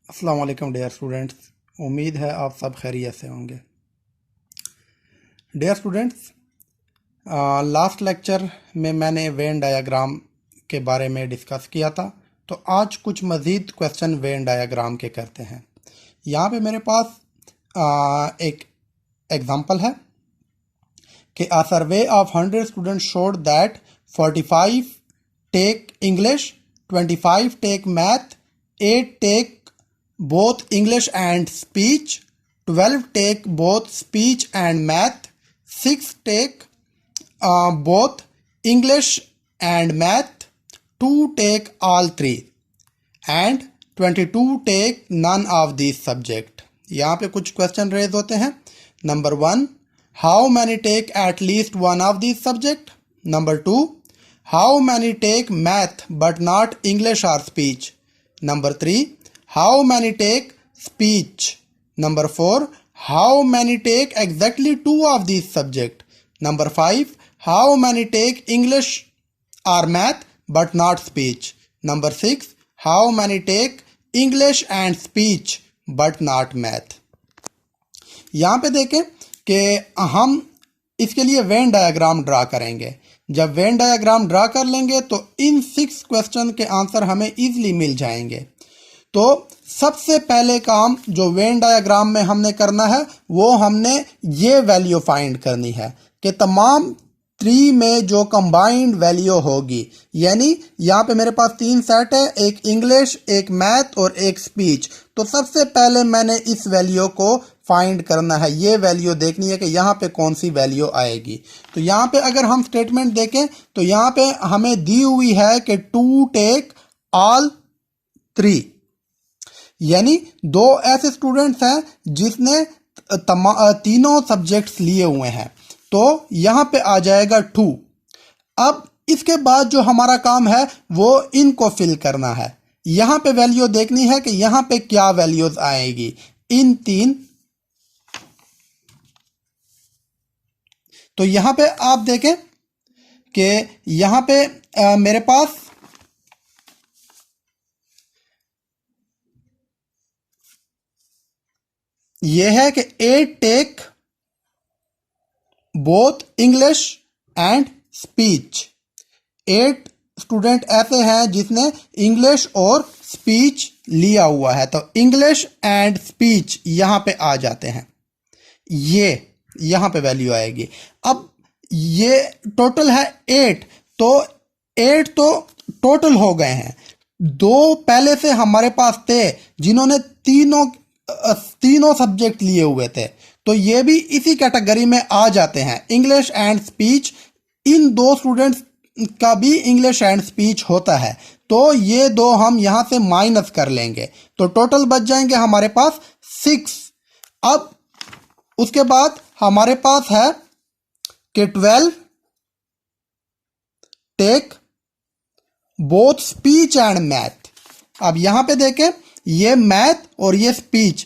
अस्सलाम वालेकुम dear students. उम्मीद है आप सब खैरियत से होंगे। डियर स्टूडेंट्स, लास्ट लेक्चर में मैंने वेन डायग्राम के बारे में डिस्कस किया था, तो आज कुछ मज़ीद क्वेश्चन वेन डायग्राम के करते हैं। यहाँ पे मेरे पास एक एग्जांपल है कि a survey of 100 students showed that 45 take English, 25 take math, 8 take both English and speech, 12 take both speech and math, 6 take both English and math, 2 take all three, and 22 take none of these subject. यहाँ पे कुछ question raise होते हैं। Number 1, how many take at least one of this subject. Number 2, how many take math but not English और speech. Number 3, how many take speech. Number 4, how many take exactly 2 of these subject. Number 5, how many take English or math but not speech. Number 6, how many take English and speech but not math. यहाँ पे देखें कि हम इसके लिए Venn diagram draw करेंगे। जब Venn diagram draw कर लेंगे तो इन 6 क्वेश्चन के आंसर हमें इजीली मिल जाएंगे। तो सबसे पहले काम जो वेन डायग्राम में हमने करना है वो हमने ये वैल्यू फाइंड करनी है कि तमाम 3 में जो कंबाइंड वैल्यू होगी, यानी यहाँ पे मेरे पास 3 सेट है, एक इंग्लिश, एक मैथ और एक स्पीच। तो सबसे पहले मैंने इस वैल्यू को फाइंड करना है, ये वैल्यू देखनी है कि यहाँ पे कौन सी वैल्यू आएगी। तो यहाँ पे अगर हम स्टेटमेंट देखें तो यहाँ पे हमें दी हुई है कि 2 टेक ऑल 3, यानी 2 ऐसे स्टूडेंट्स हैं जिसने तीनों सब्जेक्ट्स लिए हुए हैं, तो यहां पे आ जाएगा 2। अब इसके बाद जो हमारा काम है वो इनको फिल करना है। यहां पे वैल्यू देखनी है कि यहां पे क्या वैल्यूज आएगी इन 3। तो यहां पे आप देखें कि यहां पे मेरे पास यह है कि 8 take both English and speech. 8 student ऐसे हैं जिसने इंग्लिश और स्पीच लिया हुआ है, तो इंग्लिश एंड स्पीच यहां पे आ जाते हैं, ये यहां पे वैल्यू आएगी। अब ये टोटल है 8, तो 8 तो टोटल हो गए हैं। 2 पहले से हमारे पास थे जिन्होंने तीनों सब्जेक्ट लिए हुए थे, तो ये भी इसी कैटेगरी में आ जाते हैं, English and speech. In 2 students का भी इंग्लिश एंड स्पीच होता है, तो ये 2 हम यहां से माइनस कर लेंगे, तो टोटल बच जाएंगे हमारे पास 6। अब उसके बाद हमारे पास है कि 12 take both speech and math. अब यहां पे देखें, ये मैथ और ये स्पीच,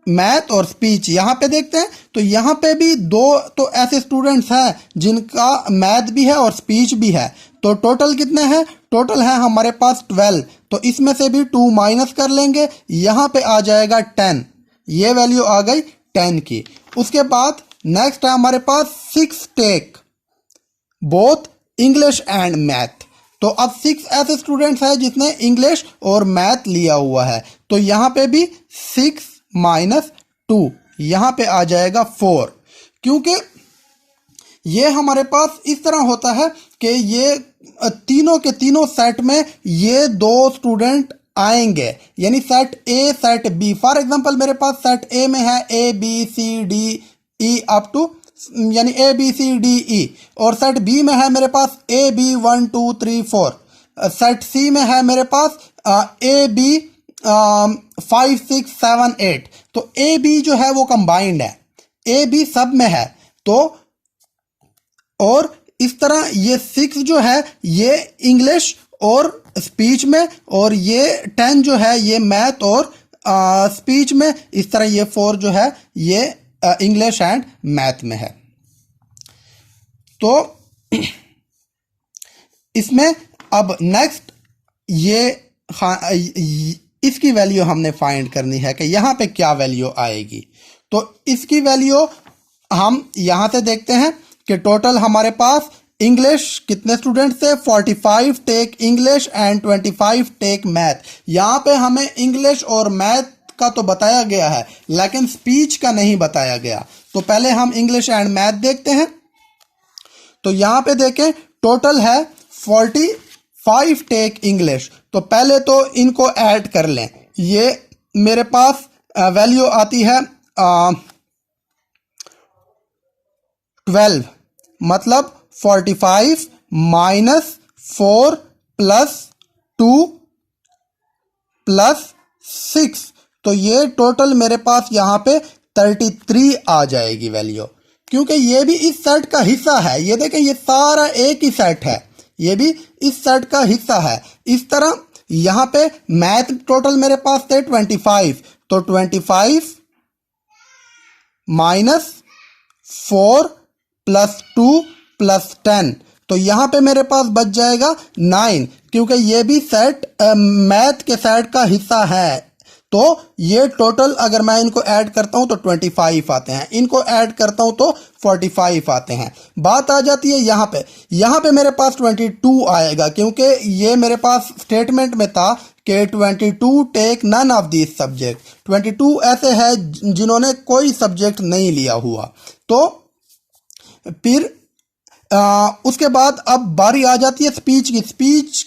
मैथ और स्पीच यहां पे देखते हैं, तो यहां पे भी 2 तो ऐसे स्टूडेंट्स हैं जिनका मैथ भी है और स्पीच भी है, तो टोटल कितने हैं? टोटल है हमारे पास 12, तो इसमें से भी 2 माइनस कर लेंगे, यहां पे आ जाएगा 10। ये वैल्यू आ गई 10 की। उसके बाद नेक्स्ट है हमारे पास 6 take both English and math. तो अब 6 ऐसे स्टूडेंट्स हैं जिसने इंग्लिश और मैथ लिया हुआ है, तो यहां पे भी 6 माइनस 2 यहां पे आ जाएगा 4। क्योंकि ये हमारे पास इस तरह होता है कि ये तीनों के तीनों सेट में ये 2 स्टूडेंट आएंगे, यानी set A set B. For example मेरे पास सेट ए में है A B C D E up to, यानी ए बी सी डी ई, और सेट बी में है मेरे पास ए बी 1 2 3 4। सेट सी में है मेरे पास ए बी 5 6 7 8। तो ए बी जो है वो कंबाइंड है, ए बी सब में है। तो और इस तरह ये 6 जो है ये इंग्लिश और स्पीच में, और ये 10 जो है ये मैथ और स्पीच में। इस तरह ये 4 जो है ये इंग्लिश एंड मैथ में है। तो इसमें अब नेक्स्ट ये इसकी वैल्यू हमने फाइंड करनी है कि यहाँ पे क्या वैल्यू आएगी। तो इसकी वैल्यू हम यहाँ से देखते हैं कि टोटल हमारे पास इंग्लिश कितने स्टूडेंट थे, 45 take English and 25 take math. यहाँ पे हमें इंग्लिश और मैथ का तो बताया गया है लेकिन स्पीच का नहीं बताया गया। तो पहले हम इंग्लिश एंड मैथ देखते हैं। तो यहाँ पे देखें टोटल है 45 टेक इंग्लिश। तो पहले तो इनको ऐड कर लें। ये मेरे पास वैल्यू आती है 12, मतलब 45 माइनस 4 प्लस 2 प्लस 6। तो ये टोटल मेरे पास यहाँ पे 33 आ जाएगी वैल्यू, क्योंकि ये भी इस सेट का हिस्सा है। ये देखें ये सारा एक ही सेट है, ये भी इस सेट का हिस्सा है। इस तरह यहाँ पे मैथ टोटल मेरे पास थे 25, तो 25 माइनस 4 प्लस 2 प्लस 10, तो यहाँ पे मेरे पास बच जाएगा 9, क्योंकि ये भी सेट मैथ के सेट का हिस्सा है। तो ये टोटल अगर मैं इनको ऐड करता हूं तो 25 आते हैं, इनको ऐड करता हूं तो 45 आते हैं। बात आ जाती है यहाँ पे मेरे पास 22 आएगा, क्योंकि ये मेरे पास स्टेटमेंट में था कि 22 take none of this subject. 22 ऐसे है जिन्होंने कोई सब्जेक्ट नहीं लिया हुआ। तो फिर उसके बाद अब बारी आ जाती है स्पीच की। स्पीच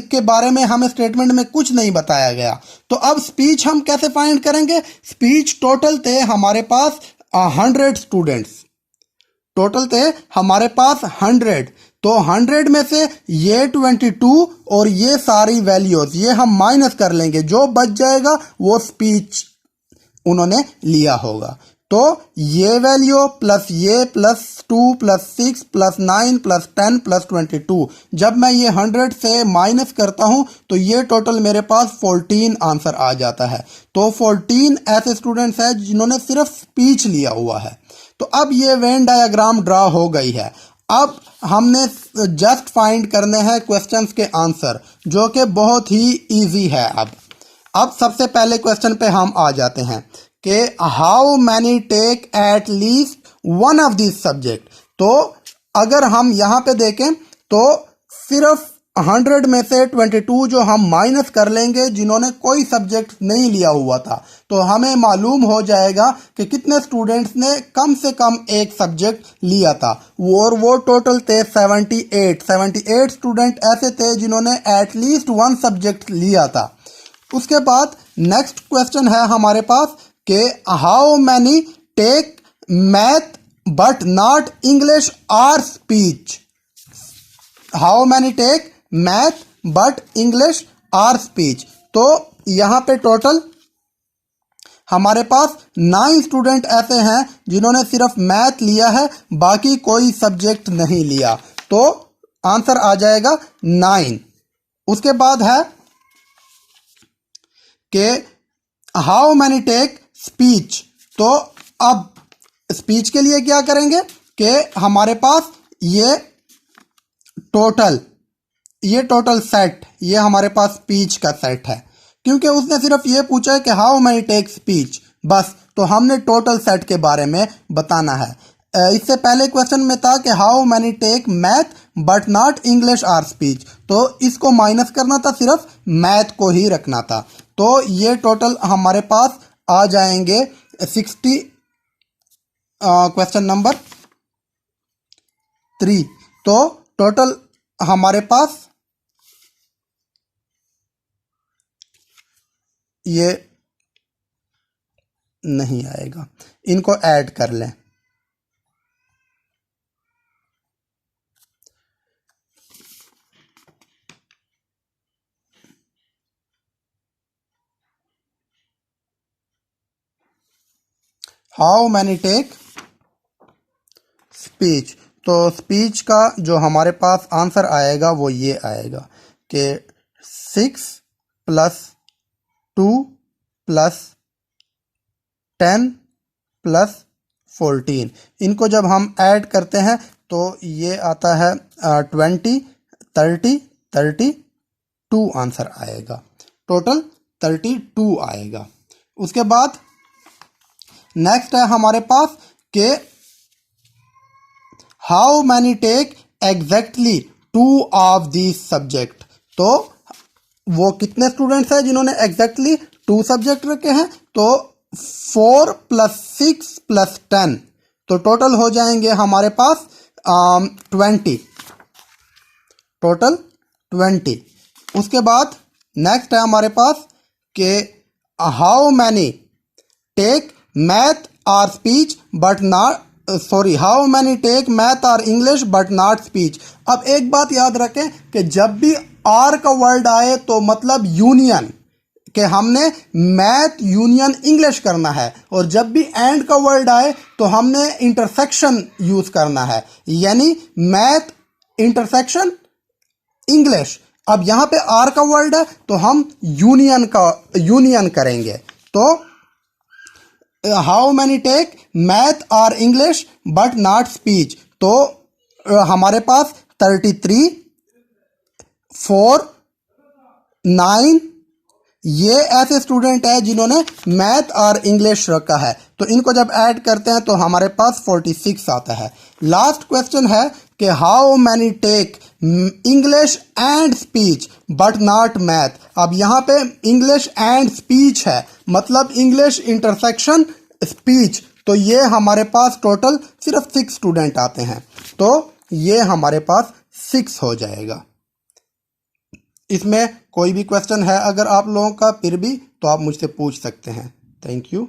के बारे में हमें स्टेटमेंट में कुछ नहीं बताया गया, तो अब स्पीच हम कैसे फाइंड करेंगे। स्पीच टोटल थे हमारे पास 100 स्टूडेंट्स, टोटल थे हमारे पास 100। तो 100 में से ये 22 और ये सारी वैल्यूज ये हम माइनस कर लेंगे, जो बच जाएगा वो स्पीच उन्होंने लिया होगा। तो ये वैल्यू प्लस ये plus 2 plus 6 plus 9 plus 10 plus 22, जब मैं ये 100 से माइनस करता हूं तो ये टोटल मेरे पास 14 आंसर आ जाता है। तो 14 ऐसे स्टूडेंट्स हैं जिन्होंने सिर्फ स्पीच लिया हुआ है। तो अब ये वेन डायग्राम ड्रा हो गई है। अब हमने जस्ट फाइंड करने हैं क्वेश्चंस के आंसर, जो कि बहुत ही इजी है। अब सबसे पहले क्वेश्चन पे हम आ जाते हैं कि how many take at least one of this subject. तो अगर हम यहाँ पे देखें तो सिर्फ 100 में से 22 जो हम माइनस कर लेंगे जिन्होंने कोई सब्जेक्ट नहीं लिया हुआ था, तो हमें मालूम हो जाएगा कि कितने स्टूडेंट्स ने कम से कम एक सब्जेक्ट लिया था। वो टोटल थे 78 स्टूडेंट ऐसे थे जिन्होंने एट लीस्ट वन सब्जेक्ट लिया था। उसके बाद नेक्स्ट क्वेश्चन है हमारे पास कि how many take math but not English और speech. How many take math but English और स्पीच। तो यहां पे टोटल हमारे पास 9 स्टूडेंट ऐसे हैं जिन्होंने सिर्फ मैथ लिया है, बाकी कोई सब्जेक्ट नहीं लिया। तो आंसर आ जाएगा 9। उसके बाद है कि हाउ मैनी टेक स्पीच। तो अब स्पीच के लिए क्या करेंगे कि हमारे पास ये टोटल सेट, ये हमारे पास स्पीच का सेट है, क्योंकि उसने सिर्फ ये पूछा है कि हाउ मैनी टेक स्पीच, बस। तो हमने टोटल सेट के बारे में बताना है। इससे पहले क्वेश्चन में था कि how many take math but not English और स्पीच, तो इसको माइनस करना था, सिर्फ मैथ को ही रखना था। तो ये टोटल हमारे पास आ जाएंगे 60, क्वेश्चन नंबर 3। तो टोटल हमारे पास ये नहीं आएगा, इनको ऐड कर लें। How many take speech. तो स्पीच का जो हमारे पास आंसर आएगा वो ये आएगा कि 6 प्लस 2 प्लस 10 प्लस 14, इनको जब हम ऐड करते हैं तो ये आता है 20, 30, 32 आंसर आएगा। टोटल 32 आएगा। उसके बाद नेक्स्ट है हमारे पास कि how many take exactly 2 of this subject. तो वो कितने स्टूडेंट्स हैं जिन्होंने एग्जैक्टली 2 सब्जेक्ट रखे हैं? तो 4 + 6 + 10, तो टोटल हो जाएंगे हमारे पास 20, टोटल 20। उसके बाद नेक्स्ट है हमारे पास कि हाउ मैनी टेक मैथ और speech but not how many take math और इंग्लिश बट नॉट स्पीच। अब एक बात याद रखें कि जब भी आर का वर्ड आए तो मतलब यूनियन, कि हमने मैथ यूनियन इंग्लिश करना है, और जब भी एंड का वर्ड आए तो हमने इंटरसेक्शन यूज करना है, यानी मैथ इंटरसेक्शन इंग्लिश। अब यहां पे आर का वर्ड है तो हम यूनियन करेंगे। तो हाउ मैनी टेक मैथ और इंग्लिश बट नॉट स्पीच, तो हमारे पास 33, 4, 9 ये ऐसे स्टूडेंट है जिन्होंने मैथ और इंग्लिश रखा है। तो इनको जब ऐड करते हैं तो हमारे पास 46 आता है। लास्ट क्वेश्चन है कि how many take English and speech but not math. अब यहाँ पे इंग्लिश एंड स्पीच है, मतलब इंग्लिश इंटरसेक्शन स्पीच, तो ये हमारे पास टोटल सिर्फ 6 स्टूडेंट आते हैं, तो ये हमारे पास 6 हो जाएगा। इसमें कोई भी क्वेश्चन है अगर आप लोगों का फिर भी, तो आप मुझसे पूछ सकते हैं। Thank you.